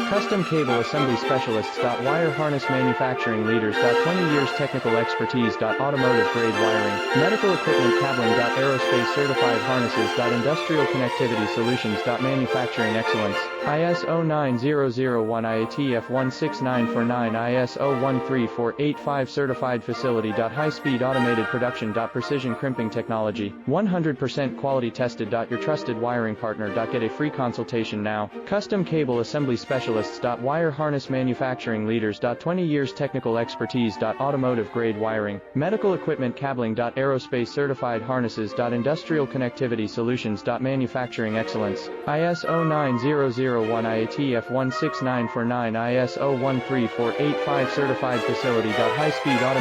Custom Cable Assembly Specialists. Wire Harness Manufacturing Leaders. 20 years technical expertise. Automotive grade wiring, medical equipment cabling. Aerospace certified harnesses. Industrial connectivity solutions. Manufacturing excellence. ISO 9001 IATF 16949 ISO 13485 certified facility. High speed automated production. Precision crimping technology, 100% quality tested. Your trusted wiring partner. Get a free consultation now. Custom Cable Assembly Specialists. Wire Harness Manufacturing Leaders. 20 years technical expertise. Automotive grade wiring, medical equipment cabling. Aerospace certified harnesses. Industrial connectivity solutions. Manufacturing excellence. ISO 9001 IATF 16949 ISO 13485 certified facility. High speed automated